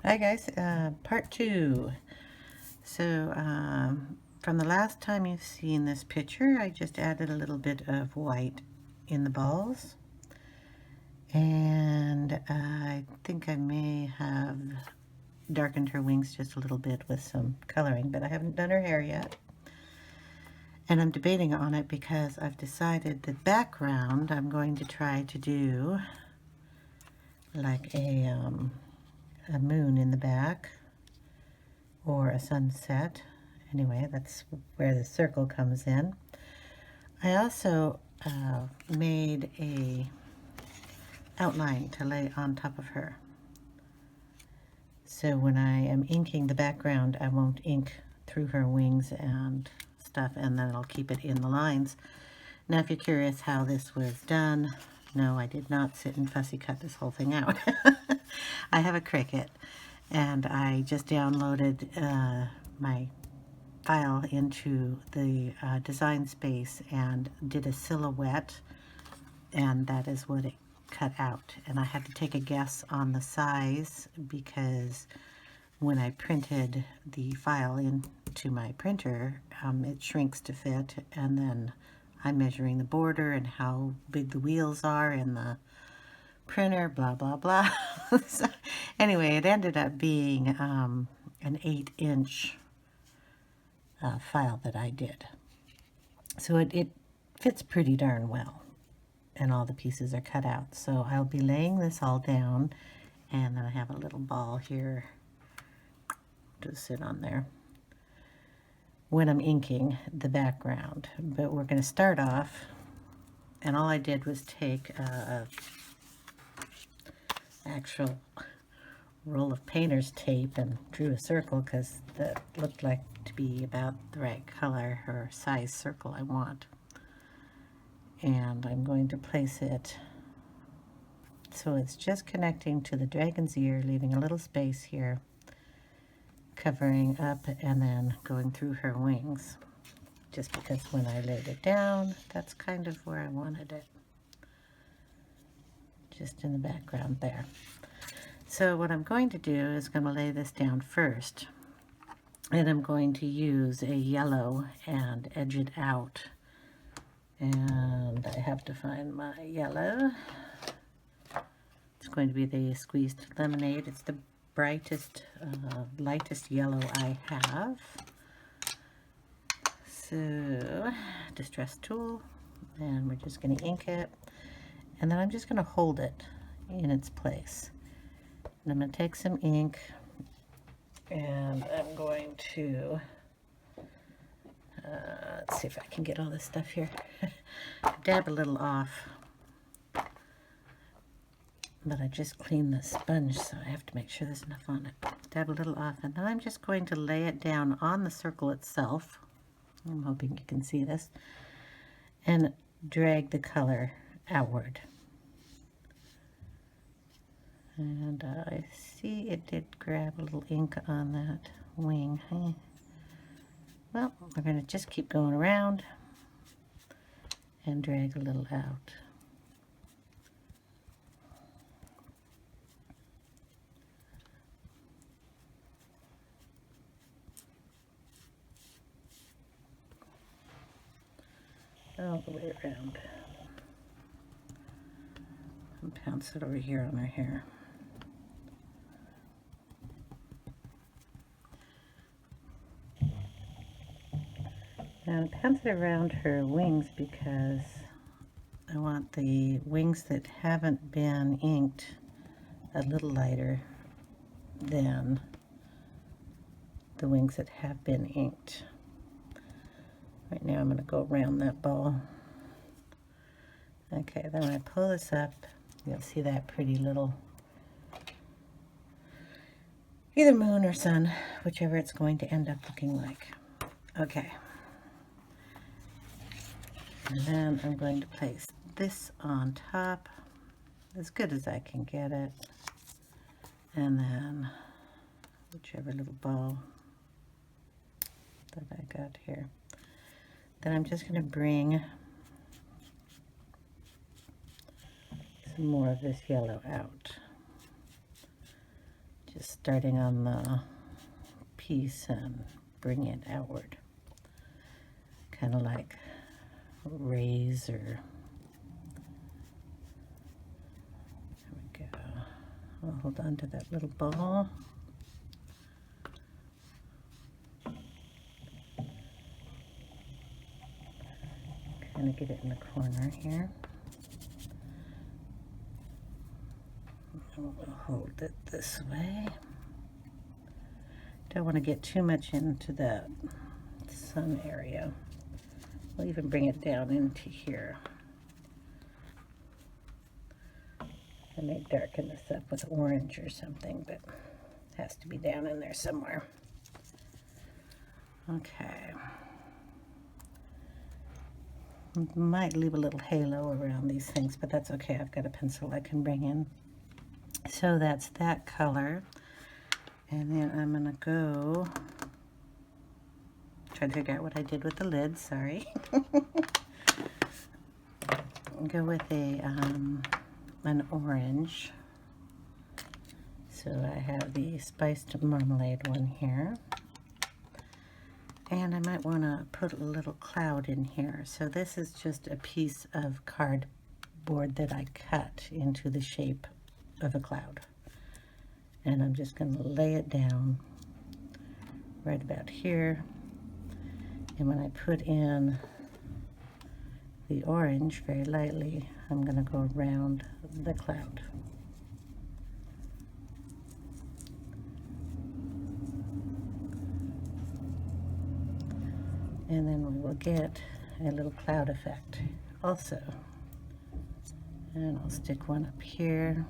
Hi guys, part 2. So from the last time you've seen this picture, I just added a little bit of white in the balls, and I think I may have darkened her wings just a little bit with some coloring, but I haven't done her hair yet. And I'm debating on it because I've decided the background I'm going to try to do like a moon in the back, or a sunset. Anyway, that's where the circle comes in. I also made a outline to lay on top of her. So when I am inking the background, I won't ink through her wings and stuff, and then I'll keep it in the lines. Now, if you're curious how this was done, no, I did not sit and fussy cut this whole thing out. I have a Cricut, and I just downloaded my file into the design space and did a silhouette, and that is what it cut out. And I had to take a guess on the size because when I printed the file into my printer, it shrinks to fit, and then I'm measuring the border and how big the wheels are in the printer, blah blah blah. So anyway, it ended up being an 8-inch file that I did. So it fits pretty darn well, and all the pieces are cut out. So I'll be laying this all down, and then I have a little ball here to sit on there when I'm inking the background. But we're going to start off, and all I did was take a actual roll of painter's tape and drew a circle because that looked like to be about the right color or size circle I want. And I'm going to place it so it's just connecting to the dragon's ear, leaving a little space here, covering up and then going through her wings, just because when I laid it down, that's kind of where I wanted it, just in the background there. So what I'm going to do is going to lay this down first, and I'm going to use a yellow and edge it out. And I have to find my yellow. It's going to be the squeezed lemonade. It's the brightest, lightest yellow I have. So, distress tool, and we're just going to ink it. And then I'm just going to hold it in its place. And I'm going to take some ink, and I'm going to, let's see if I can get all this stuff here. Dab a little off, but I just cleaned the sponge, so I have to make sure there's enough on it. Dab a little off, and then I'm just going to lay it down on the circle itself. I'm hoping you can see this, and drag the color outward. And I see it did grab a little ink on that wing. Well, we're going to just keep going around and drag a little out. All the way around. And pounce it over here on her hair. Now pounce it around her wings because I want the wings that haven't been inked a little lighter than the wings that have been inked. Right now I'm going to go around that ball. Okay, then when I pull this up, you'll see that pretty little, either moon or sun, whichever it's going to end up looking like. Okay. And then I'm going to place this on top, as good as I can get it. And then whichever little ball that I got here. Then I'm just going to bring some more of this yellow out, Just starting on the piece and bring it outward. Kind of like rays or, there we go. I'll hold on to that little ball. Kind of get it in the corner here. And we'll hold it this way. Don't want to get too much into that sun area. We'll even bring it down into here. I may darken this up with orange or something, but it has to be down in there somewhere. Okay. Might leave a little halo around these things, but that's okay. I've got a pencil I can bring in. So that's that color. And then I'm gonna go try to figure out what I did with the lid, sorry. Go with an orange. So I have the spiced marmalade one here. And I might want to put a little cloud in here. So this is just a piece of cardboard that I cut into the shape of a cloud. And I'm just going to lay it down right about here. And when I put in the orange very lightly, I'm going to go around the cloud. And then we will get a little cloud effect also. And I'll stick one up here.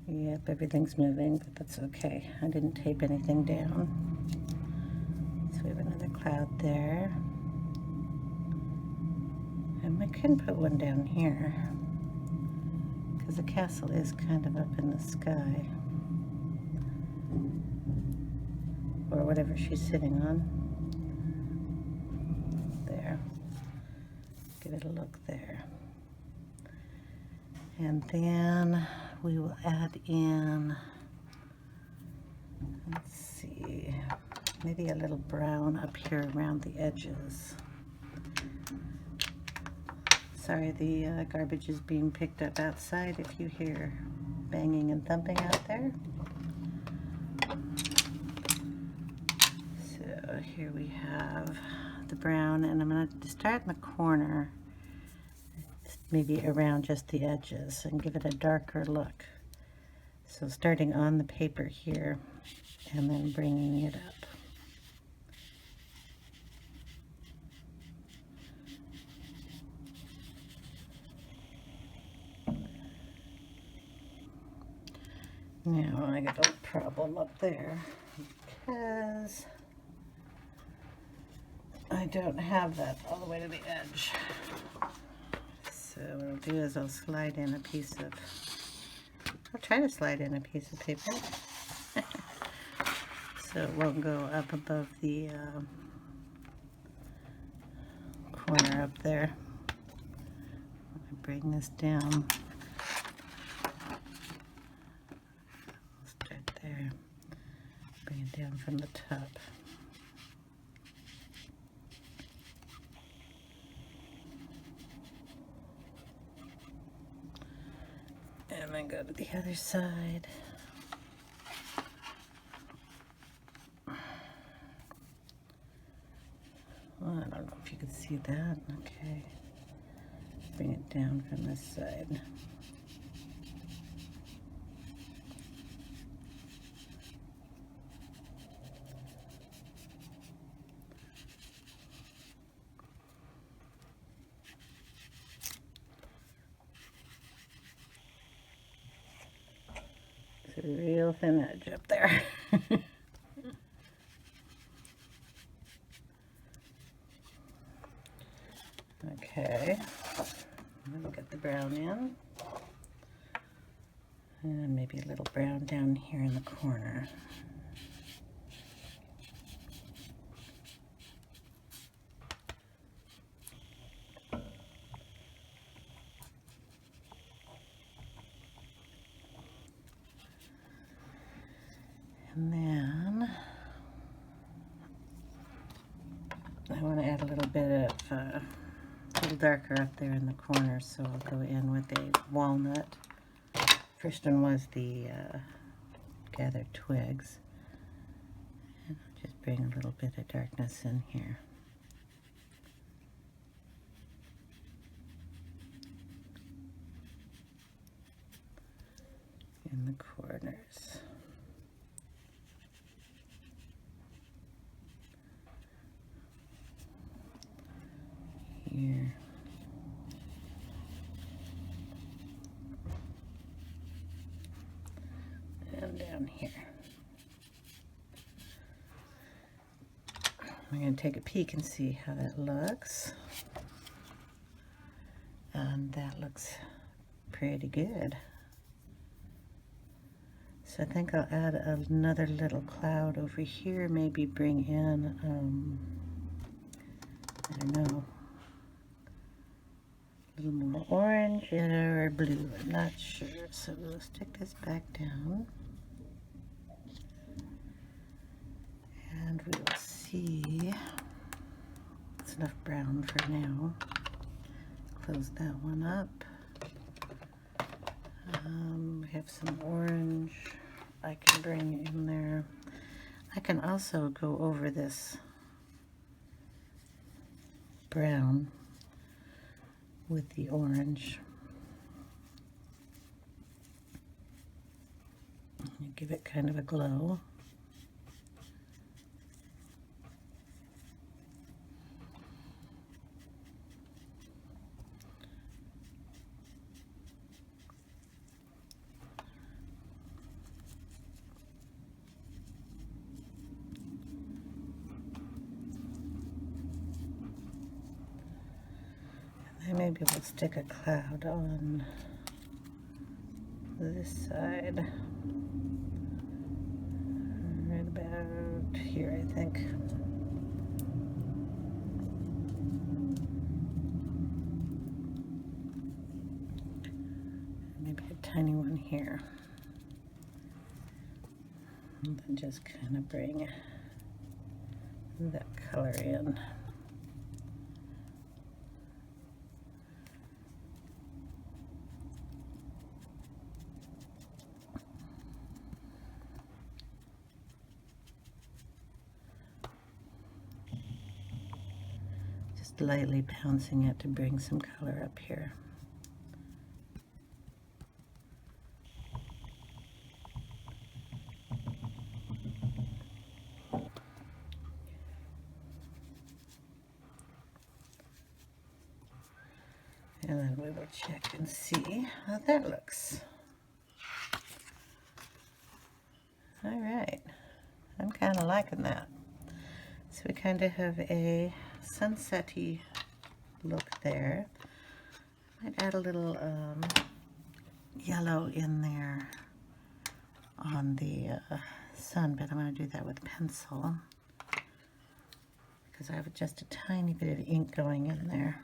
Yep, everything's moving, but that's okay. I didn't tape anything down. So we have another cloud there. And I can put one down here, because the castle is kind of up in the sky. Or whatever she's sitting on. There. Give it a look there. And then we will add in, let's see, maybe a little brown up here around the edges. Sorry, the garbage is being picked up outside if you hear banging and thumping out there. So here we have the brown, and I'm going to start in the corner, maybe around just the edges, and give it a darker look. So starting on the paper here and then bringing it up. Now I got a problem up there because I don't have that all the way to the edge. So what I'll do is I'll slide in a piece of, I'll try to slide in a piece of paper so it won't go up above the corner up there. I'll bring this down. I'll start there, bring it down from the top. And then go to the other side. Well, I don't know if you can see that. Okay. Bring it down from this side. It's a real thin edge up there. Okay, we'll get the brown in, and maybe a little brown down here in the corner. I want to add a little bit of, a little darker up there in the corner, so I'll go in with a walnut. First one was the gathered twigs. And I'll just bring a little bit of darkness in here. In the corners. Here. And down here. I'm going to take a peek and see how that looks. And that looks pretty good. So I think I'll add another little cloud over here, maybe bring in, I don't know, a little more orange or blue, I'm not sure. So we'll stick this back down. And we will see, it's enough brown for now. Close that one up. We have some orange I can bring in there. I can also go over this brown with the orange. Give it kind of a glow. Maybe we'll stick a cloud on this side, right about here, I think. Maybe a tiny one here. And then just kind of bring that color in. Lightly bouncing it to bring some color up here. And then we will check and see how that looks. All right, I'm kind of liking that. So we kind of have a sunset-y look there. Might add a little yellow in there on the sun, but I'm going to do that with pencil because I have just a tiny bit of ink going in there.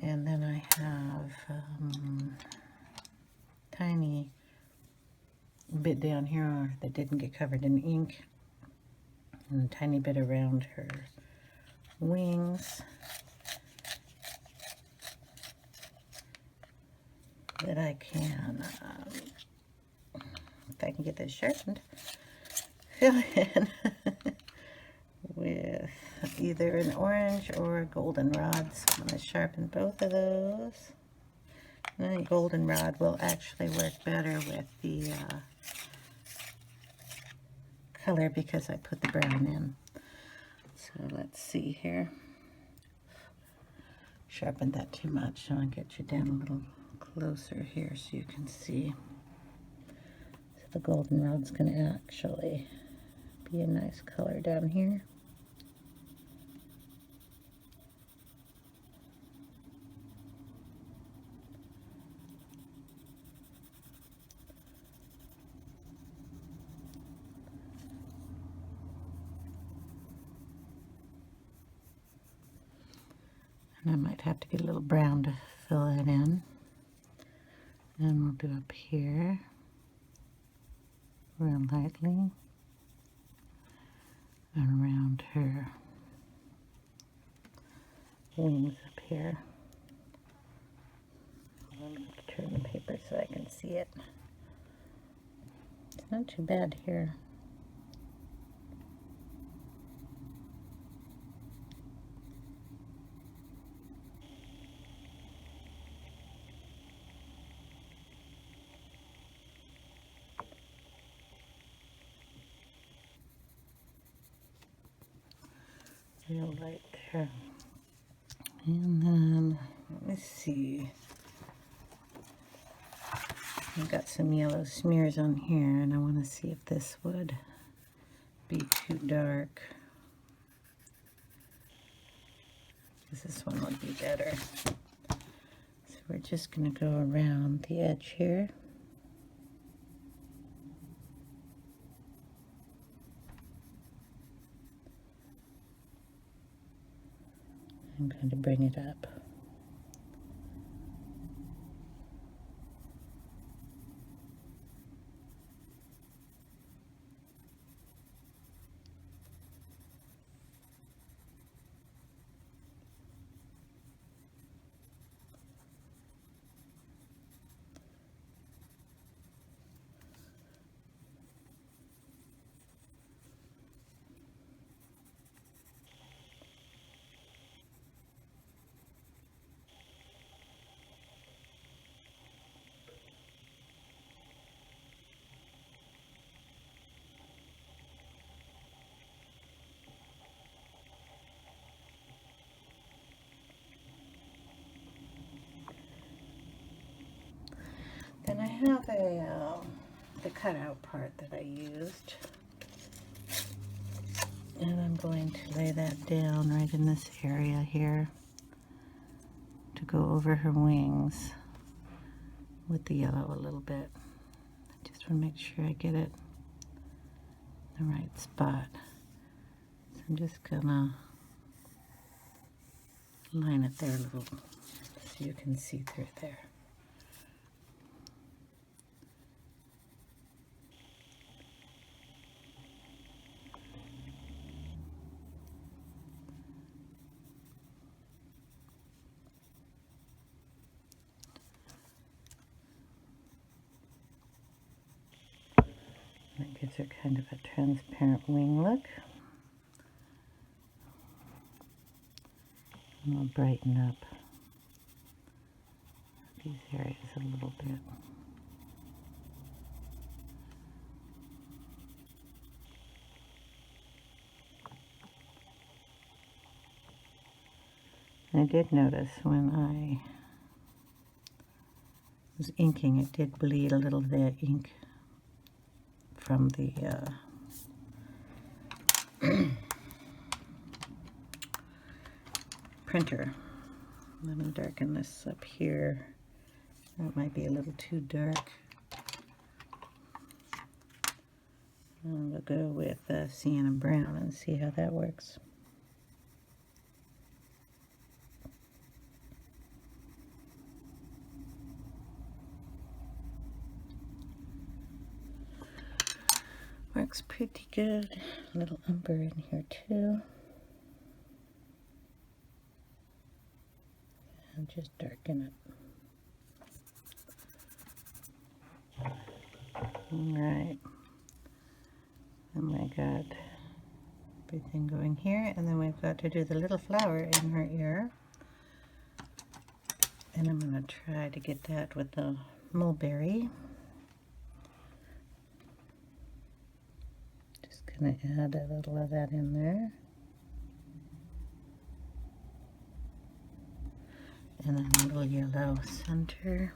And then I have tiny bit down here that didn't get covered in ink, and a tiny bit around her wings that I can, if I can get this sharpened, fill in with either an orange or a goldenrod. So I'm going to sharpen both of those. And I think goldenrod will actually work better with the color because I put the brown in. So let's see here. Sharpened that too much, so I'll get you down a little closer here so you can see. So the goldenrod's going to actually be a nice color down here. And I might have to get a little brown to fill that in. And we'll do up here. real lightly around her wings up here. I'm going to turn the paper so I can see it. It's not too bad here. Real light there. And then, let me see. I've got some yellow smears on here, and I want to see if this would be too dark. This one would be better. So we're just going to go around the edge here. I'm going to bring it up. Then I have the cutout part that I used, and I'm going to lay that down right in this area here to go over her wings with the yellow a little bit. I just want to make sure I get it in the right spot. So I'm just gonna line it there a little so you can see through there. That gives her kind of a transparent wing look. And I'll brighten up these areas a little bit. I did notice when I was inking, it did bleed a little of the ink from the printer. I'm going to darken this up here. That might be a little too dark. And we'll go with sienna brown and see how that works. Works pretty good. A little umber in here too. And just darken it. Alright. And we got everything going here, and then we've got to do the little flower in her ear. And I'm going to try to get that with the mulberry. Just going to add a little of that in there. And then a little yellow center.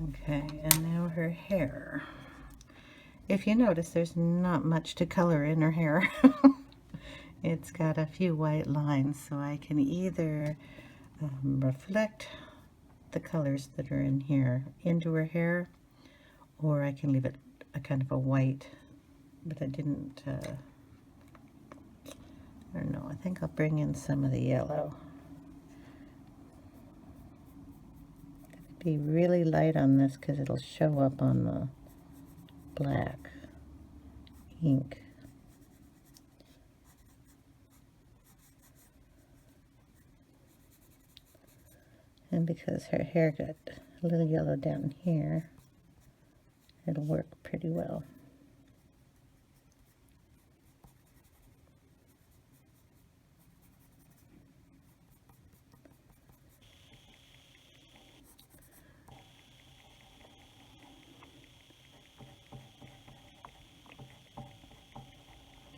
Okay, and now her hair. If you notice, there's not much to color in her hair. It's got a few white lines, so I can either reflect the colors that are in here into her hair, or I can leave it a kind of a white, but I didn't, I don't know, I think I'll bring in some of the yellow be really light on this because it'll show up on the black ink. And because her hair got a little yellow down here, it'll work pretty well.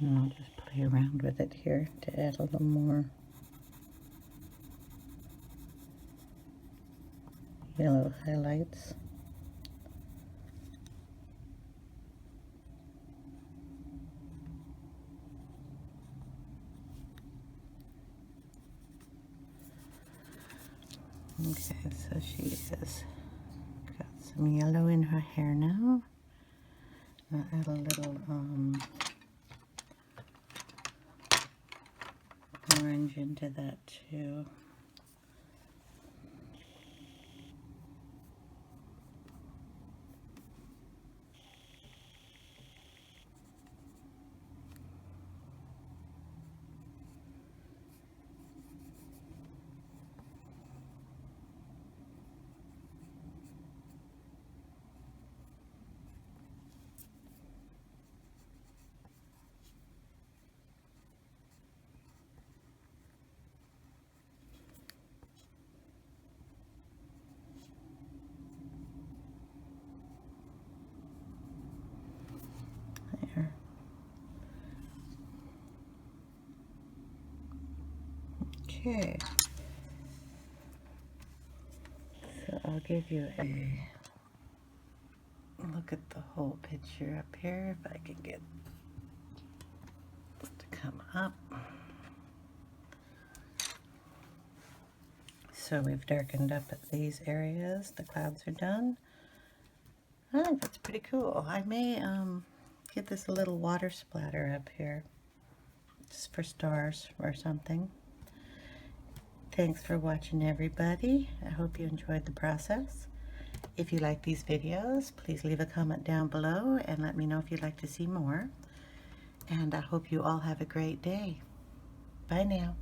And I'll just play around with it here to add a little more yellow highlights. Okay, so she has got some yellow in her hair now. I'll add a little orange into that too. There. Okay. So I'll give you a look at the whole picture up here, if I can get this to come up. So we've darkened up at these areas. The clouds are done. I think that's pretty cool. I may give this a little water splatter up here, just for stars or something. Thanks for watching, everybody. I hope you enjoyed the process. If you like these videos, please leave a comment down below and let me know if you'd like to see more. And I hope you all have a great day. Bye now.